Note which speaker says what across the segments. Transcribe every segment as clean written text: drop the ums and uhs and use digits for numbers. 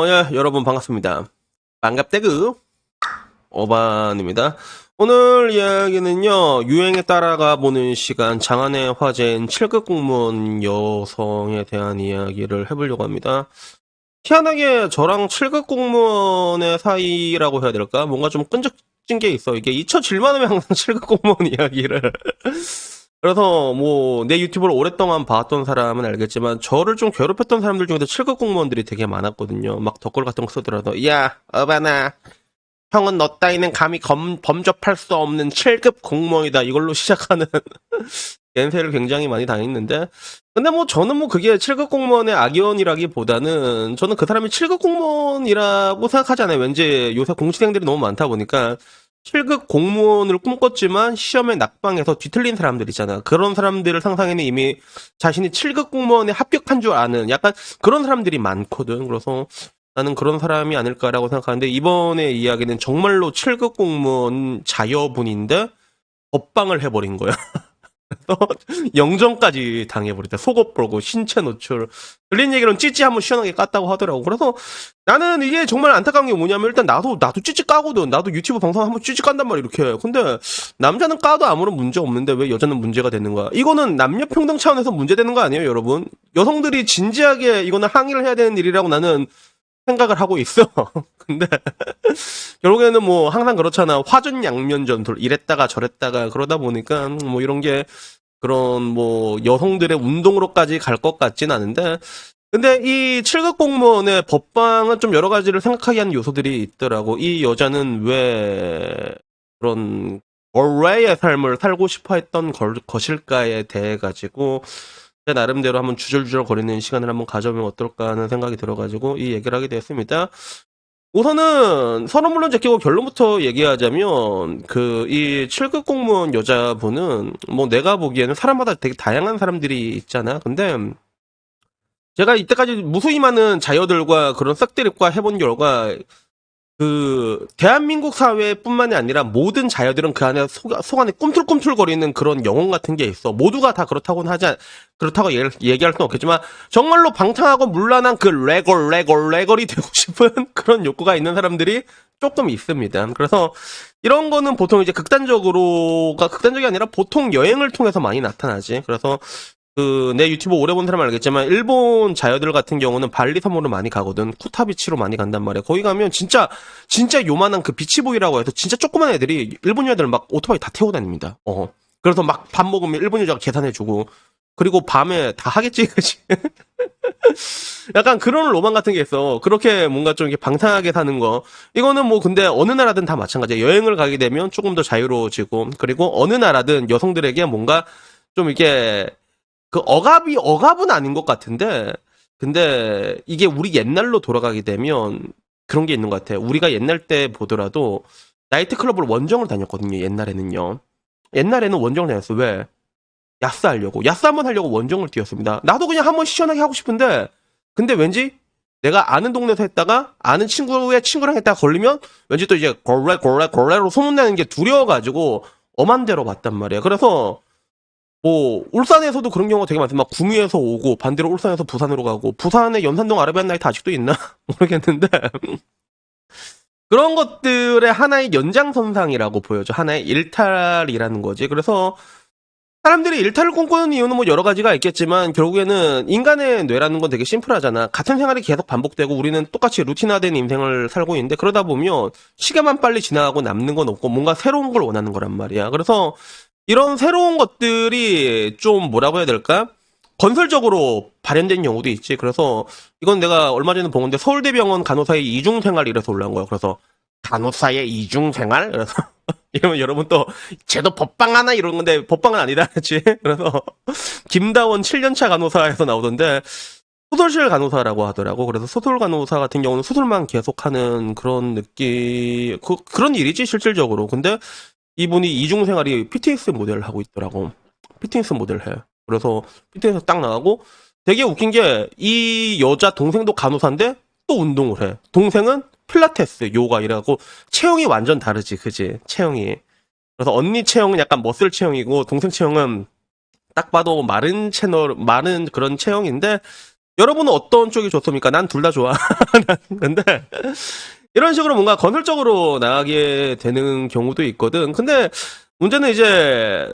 Speaker 1: 예, 여러분 반갑습니다. 반갑대그 어반입니다. 오늘 이야기는요, 유행에 따라가 보는 시간, 장안의 화제인 7급 공무원 여성에 대한 이야기를 해보려고 합니다. 희한하게 저랑 7급 공무원의 사이라고 해야 될까? 뭔가 좀 끈적진 게 있어. 이게 잊혀질만 하면 항상 7급 공무원 이야기를. 그래서 뭐 내 유튜브를 오랫동안 봤던 사람은 알겠지만 저를 좀 괴롭혔던 사람들 중에도 7급 공무원들이 되게 많았거든요. 막 덧글 같은 거 쓰더라도 야 어바나 형은 너 따위는 감히 범접할 수 없는 7급 공무원이다 이걸로 시작하는 연세를 굉장히 많이 당했는데, 근데 뭐 저는 뭐 그게 7급 공무원의 악연이라기보다는 저는 그 사람이 7급 공무원이라고 생각하지 않아요. 왠지 요새 공시생들이 너무 많다 보니까 7급 공무원을 꿈꿨지만 시험에 낙방해서 뒤틀린 사람들 있잖아. 그런 사람들을 상상에는 이미 자신이 7급 공무원에 합격한 줄 아는 약간 그런 사람들이 많거든. 그래서 나는 그런 사람이 아닐까라고 생각하는데, 이번에 이야기는 정말로 7급 공무원 자여분인데 법방을 해버린 거야. 영정까지 당해버렸다. 속옷 벌고 신체 노출. 들린 얘기로는 찌찌 한번 시원하게 깠다고 하더라고. 그래서 나는 이게 정말 안타까운 게 뭐냐면, 일단 나도 찌찌 까거든. 나도 유튜브 방송 한번 찌찌 깐단 말이야 이렇게. 근데 남자는 까도 아무런 문제 없는데 왜 여자는 문제가 되는 거야? 이거는 남녀 평등 차원에서 문제되는 거 아니에요, 여러분? 여성들이 진지하게 이거는 항의를 해야 되는 일이라고 나는 생각을 하고 있어. 근데 결국에는 뭐 항상 그렇잖아. 화전양면전돌, 이랬다가 저랬다가 그러다 보니까 뭐 이런 게 그런 뭐 여성들의 운동으로까지 갈 것 같진 않은데, 근데 이 7급 공무원의 법방은 좀 여러 가지를 생각하게 하는 요소들이 있더라고. 이 여자는 왜 그런 원래의 삶을 살고 싶어 했던 것일까에 대해 가지고 제 나름대로 한번 주절주절 거리는 시간을 한번 가져보면 어떨까 하는 생각이 들어가지고 이 얘기를 하게 됐습니다. 우선은 선언 물론 제끼고 결론부터 얘기하자면, 그 이 7급 공무원 여자분은 뭐 내가 보기에는 사람마다 되게 다양한 사람들이 있잖아. 근데 제가 이때까지 무수히 많은 자여들과 그런 싹들과 해본 결과, 그 대한민국 사회뿐만이 아니라 모든 자녀들은 그 안에 속 안에 꿈틀꿈틀거리는 그런 영혼 같은 게 있어. 모두가 다 그렇다고 얘기할 수는 없겠지만 정말로 방탕하고 문란한 그 레걸이 되고 싶은 그런 욕구가 있는 사람들이 조금 있습니다. 그래서 이런 거는 보통 이제 극단적이 아니라 보통 여행을 통해서 많이 나타나지. 그래서 그 내 유튜브 오래 본 사람 알겠지만 일본 자녀들 같은 경우는 발리 섬으로 많이 가거든. 쿠타비치로 많이 간단 말이야. 거기 가면 진짜 요만한 그 비치보이라고 해서 진짜 조그만 애들이 일본 여자들 막 오토바이 다 태워 다닙니다. 그래서 막 밥 먹으면 일본 여자가 계산해주고, 그리고 밤에 다 하겠지, 그치? 약간 그런 로망 같은 게 있어. 그렇게 뭔가 좀 이렇게 방탕하게 사는 거. 이거는 뭐 근데 어느 나라든 다 마찬가지야. 여행을 가게 되면 조금 더 자유로워지고, 그리고 어느 나라든 여성들에게 뭔가 좀 이게 그 억압은 아닌 것 같은데, 근데 이게 우리 옛날로 돌아가게 되면 그런 게 있는 것 같아. 우리가 옛날 때 보더라도 나이트클럽을 원정을 다녔거든요, 옛날에는요. 옛날에는 원정을 다녔어. 왜? 야스 한번 하려고 원정을 뛰었습니다. 나도 그냥 한번 시원하게 하고 싶은데, 근데 왠지 내가 아는 동네에서 했다가 아는 친구의 친구랑 했다가 걸리면 왠지 또 이제 골레로 소문나는 게 두려워가지고 엄한 데로 봤단 말이야. 그래서 뭐 울산에서도 그런 경우가 되게 많습니다. 막 구미에서 오고 반대로 울산에서 부산으로 가고, 부산에 연산동 아라비안 나이트 아직도 있나 모르겠는데 그런 것들의 하나의 연장선상이라고 보여져. 하나의 일탈이라는 거지. 그래서 사람들이 일탈을 꿈꾸는 이유는 뭐 여러 가지가 있겠지만 결국에는 인간의 뇌라는 건 되게 심플하잖아. 같은 생활이 계속 반복되고 우리는 똑같이 루틴화된 인생을 살고 있는데, 그러다 보면 시간만 빨리 지나가고 남는 건 없고 뭔가 새로운 걸 원하는 거란 말이야. 그래서 이런 새로운 것들이 좀 뭐라고 해야 될까? 건설적으로 발현된 경우도 있지. 그래서 이건 내가 얼마 전에 본 건데, 서울대병원 간호사의 이중생활 이래서 올라온 거야. 그래서 간호사의 이중생활? 그래서 이러면 여러분 또 쟤도 법방 하나 이런 건데 법방은 아니다. 그치? 그래서 김다원 7년차 간호사에서 나오던데 소설실 간호사라고 하더라고. 그래서 소설 간호사 같은 경우는 수술만 계속하는 그런 느낌, 그런 일이지 실질적으로. 근데 이분이 이중생활이 PTS 모델을 하고 있더라고. PTS 모델 해. 그래서 PTS 딱 나가고, 되게 웃긴 게 이 여자 동생도 간호사인데 또 운동을 해. 동생은 필라테스, 요가 이라고 체형이 완전 다르지, 그지? 체형이. 그래서 언니 체형은 약간 머슬 체형이고 동생 체형은 딱 봐도 마른 그런 체형인데, 여러분은 어떤 쪽이 좋습니까? 난 둘 다 좋아. 근데 이런 식으로 뭔가 건설적으로 나가게 되는 경우도 있거든. 근데 문제는 이제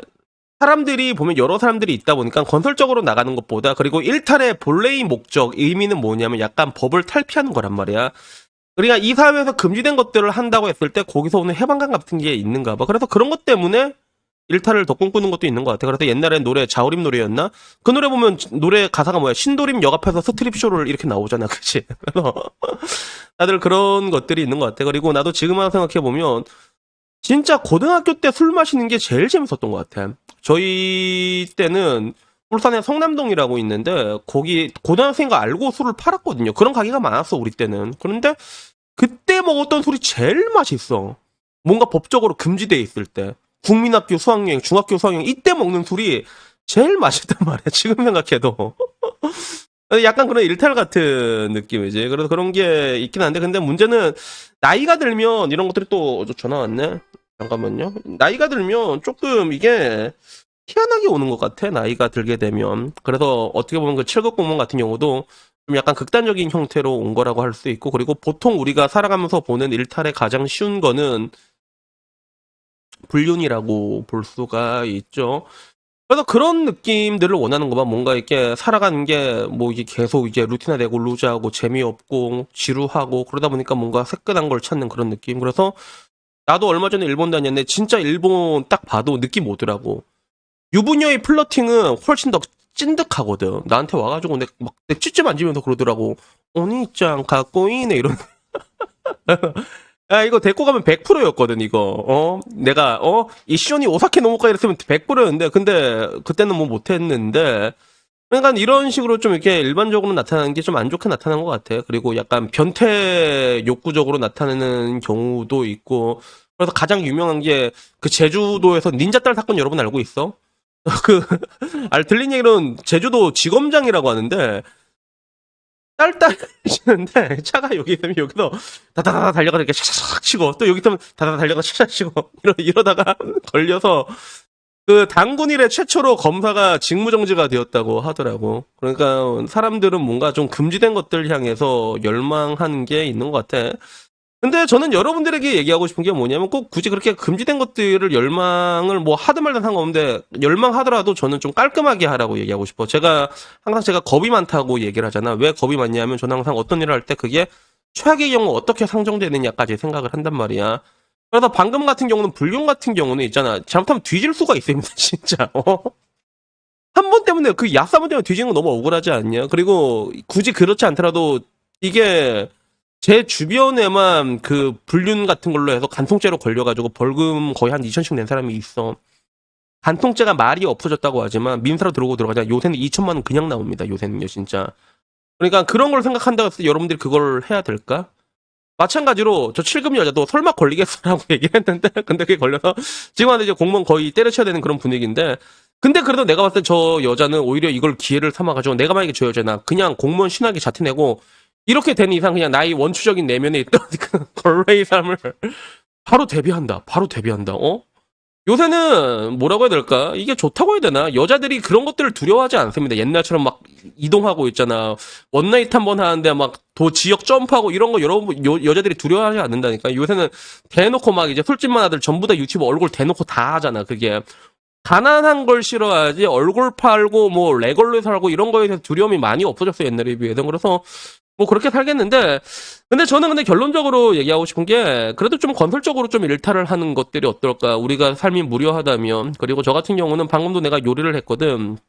Speaker 1: 사람들이 보면 여러 사람들이 있다 보니까 건설적으로 나가는 것보다 그리고 일탈의 본래의 목적, 의미는 뭐냐면 약간 법을 탈피하는 거란 말이야. 그러니까 이 사회에서 금지된 것들을 한다고 했을 때 거기서 오는 해방감 같은 게 있는가 봐. 그래서 그런 것 때문에 일탈을 더 꿈꾸는 것도 있는 것 같아. 그래서 옛날엔 노래 자우림 노래였나? 그 노래 보면 노래 가사가 뭐야? 신도림 역 앞에서 스트립 쇼를 이렇게 나오잖아, 그치? 그래서 다들 그런 것들이 있는 것 같아. 그리고 나도 지금 와서 생각해 보면 진짜 고등학교 때 술 마시는 게 제일 재밌었던 것 같아. 저희 때는 울산에 성남동이라고 있는데 거기 고등학생인 거 알고 술을 팔았거든요. 그런 가게가 많았어, 우리 때는. 그런데 그때 먹었던 술이 제일 맛있어. 뭔가 법적으로 금지돼 있을 때. 국민학교 수학여행, 중학교 수학여행 이때 먹는 술이 제일 맛있단 말이야. 지금 생각해도. 약간 그런 일탈 같은 느낌이지. 그래서 그런 게 있긴 한데, 근데 문제는 나이가 들면 이런 것들이 또 전화 왔네. 잠깐만요. 나이가 들면 조금 이게 희한하게 오는 것 같아. 나이가 들게 되면. 그래서 어떻게 보면 그 7급 공무원 같은 경우도 좀 약간 극단적인 형태로 온 거라고 할 수 있고, 그리고 보통 우리가 살아가면서 보는 일탈의 가장 쉬운 거는 불륜이라고 볼 수가 있죠. 그래서 그런 느낌들을 원하는 거만 뭔가 이렇게 살아가는 게 뭐 이게 계속 이제 루틴화되고 루즈하고 재미없고 지루하고 그러다 보니까 뭔가 새끈한 걸 찾는 그런 느낌. 그래서 나도 얼마 전에 일본 다녔는데 진짜 일본 딱 봐도 느낌 오더라고. 유부녀의 플러팅은 훨씬 더 찐득하거든. 나한테 와가지고 내 찌찌 만지면서 그러더라고. 오니짱 갖고 있네 이런. 야, 이거 데리고 가면 100%였거든, 이거. 내가, 이 시온이 오사케 노무카 이랬으면 100%였는데, 근데, 그때는 뭐 못했는데, 그러니까 이런 식으로 좀 이렇게 일반적으로 나타나는 게 좀 안 좋게 나타난 것 같아. 그리고 약간 변태 욕구적으로 나타나는 경우도 있고, 그래서 가장 유명한 게, 그 제주도에서 닌자딸 사건 여러분 알고 있어? 그, 들린 얘기로는 제주도 지검장이라고 하는데, 딸딸 치는데 차가 여기 있으면 여기서 다다다다 달려가 이렇게 샥샥 치고 또 여기 있으면 다다다 달려가 샥샥 치고 이러다가 걸려서 그 단군 일에 최초로 검사가 직무정지가 되었다고 하더라고. 그러니까 사람들은 뭔가 좀 금지된 것들 향해서 열망하는 게 있는 것 같아. 근데 저는 여러분들에게 얘기하고 싶은 게 뭐냐면 꼭 굳이 그렇게 금지된 것들을 열망을 뭐 하든 말든 상관없는데 열망하더라도 저는 좀 깔끔하게 하라고 얘기하고 싶어. 항상 제가 겁이 많다고 얘기를 하잖아. 왜 겁이 많냐면 저는 항상 어떤 일을 할 때 그게 최악의 경우 어떻게 상정되느냐까지 생각을 한단 말이야. 그래서 방금 같은 경우는 불륜 같은 경우는 있잖아. 잘못하면 뒤질 수가 있습니다. 진짜. 한 번 때문에 그 약사분 때문에 뒤지는 거 너무 억울하지 않냐? 그리고 굳이 그렇지 않더라도 이게 제 주변에만 그 불륜 같은 걸로 해서 간통죄로 걸려가지고 벌금 거의 한 2천씩 낸 사람이 있어. 간통죄가 말이 없어졌다고 하지만 민사로 들어오고 들어가자 요새는 2천만 원 그냥 나옵니다. 요새는요 진짜. 그러니까 그런 걸 생각한다고 해서 여러분들이 그걸 해야 될까? 마찬가지로 저 7급 여자도 설마 걸리겠어라고 얘기를 했는데 근데 그게 걸려서 지금한테 이제 공무원 거의 때려쳐야 되는 그런 분위기인데 근데 그래도 내가 봤을 때 저 여자는 오히려 이걸 기회를 삼아가지고 내가 만약에 저 여자나 그냥 공무원 신하게 자퇴내고 이렇게 된 이상 그냥 나의 원초적인 내면에 있던 그 걸레의 삶을 바로 데뷔한다. 바로 데뷔한다. 요새는 뭐라고 해야 될까? 이게 좋다고 해야 되나? 여자들이 그런 것들을 두려워하지 않습니다. 옛날처럼 막 이동하고 있잖아. 원나잇 한 번 하는데 막 지역 점프하고 이런 거 여자들이 두려워하지 않는다니까. 요새는 대놓고 막 이제 술집만 아들 전부 다 유튜브 얼굴 대놓고 다 하잖아. 그게. 가난한 걸 싫어하지 얼굴 팔고 뭐 레걸로 살고 이런 거에 대해서 두려움이 많이 없어졌어요. 옛날에 비해서. 그래서 뭐 그렇게 살겠는데 근데 저는 근데 결론적으로 얘기하고 싶은 게 그래도 좀 건설적으로 좀 일탈을 하는 것들이 어떨까 우리가 삶이 무료하다면 그리고 저 같은 경우는 방금도 내가 요리를 했거든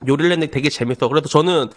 Speaker 1: 요리를 했는데 되게 재밌어 그래서 저는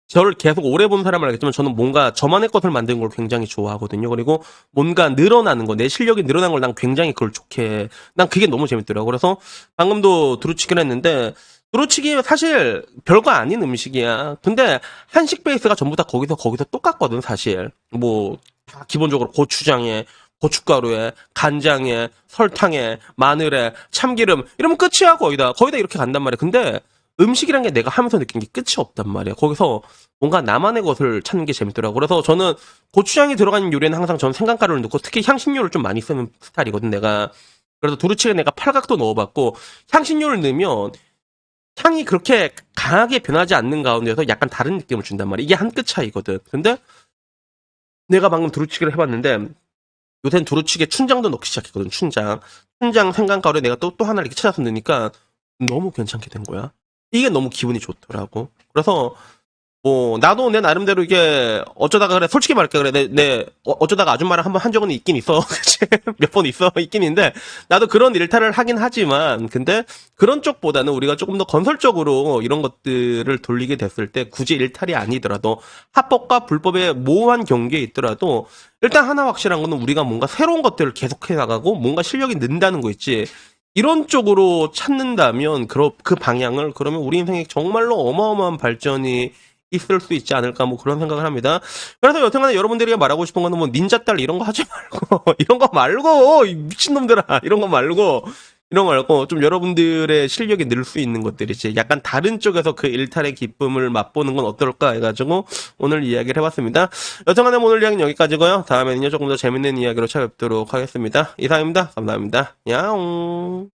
Speaker 1: 저를 계속 오래 본 사람을 알겠지만 저는 뭔가 저만의 것을 만드는 걸 굉장히 좋아하거든요 그리고 뭔가 늘어나는 거 내 실력이 늘어난 걸 난 굉장히 그걸 좋게 난 그게 너무 재밌더라고 그래서 방금도 두루치기를 했는데 두루치기 사실 별거 아닌 음식이야. 근데 한식 베이스가 전부 다 거기서 똑같거든 사실. 뭐 다 기본적으로 고추장에 고춧가루에 간장에 설탕에 마늘에 참기름 이러면 끝이야 거의 다 이렇게 간단 말이야. 근데 음식이란 게 내가 하면서 느낀 게 끝이 없단 말이야. 거기서 뭔가 나만의 것을 찾는 게 재밌더라고. 그래서 저는 고추장이 들어가는 요리는 항상 전 생강가루를 넣고 특히 향신료를 좀 많이 쓰는 스타일이거든 내가. 그래서 두루치기에 내가 팔각도 넣어봤고 향신료를 넣으면 향이 그렇게 강하게 변하지 않는 가운데서 약간 다른 느낌을 준단 말이야. 이게 한 끗 차이거든. 근데 내가 방금 두루치기를 해봤는데 요새는 두루치기에 춘장도 넣기 시작했거든. 춘장 생강가루에 내가 또 하나 이렇게 찾아서 넣으니까 너무 괜찮게 된 거야. 이게 너무 기분이 좋더라고. 그래서 나도 내 나름대로 이게 어쩌다가 그래 솔직히 말할게 그래 어쩌다가 아줌마랑 한번 한 적은 있긴 있어. 몇 번 있긴 있는데 나도 그런 일탈을 하긴 하지만 근데 그런 쪽보다는 우리가 조금 더 건설적으로 이런 것들을 돌리게 됐을 때 굳이 일탈이 아니더라도 합법과 불법의 모호한 경계에 있더라도 일단 하나 확실한 거는 우리가 뭔가 새로운 것들을 계속해 나가고 뭔가 실력이 는다는 거 있지. 이런 쪽으로 찾는다면 그 방향을 그러면 우리 인생에 정말로 어마어마한 발전이 있을 수 있지 않을까 뭐 그런 생각을 합니다. 그래서 여튼간에 여러분들이 말하고 싶은 거는 뭐 닌자 딸 이런 거 하지 말고 이런 거 말고 이 미친놈들아 이런 거 말고 좀 여러분들의 실력이 늘 수 있는 것들이지 약간 다른 쪽에서 그 일탈의 기쁨을 맛보는 건 어떨까 해가지고 오늘 이야기를 해봤습니다. 여튼간에 오늘 이야기는 여기까지고요. 다음에는요 조금 더 재밌는 이야기로 찾아뵙도록 하겠습니다. 이상입니다. 감사합니다. 야옹.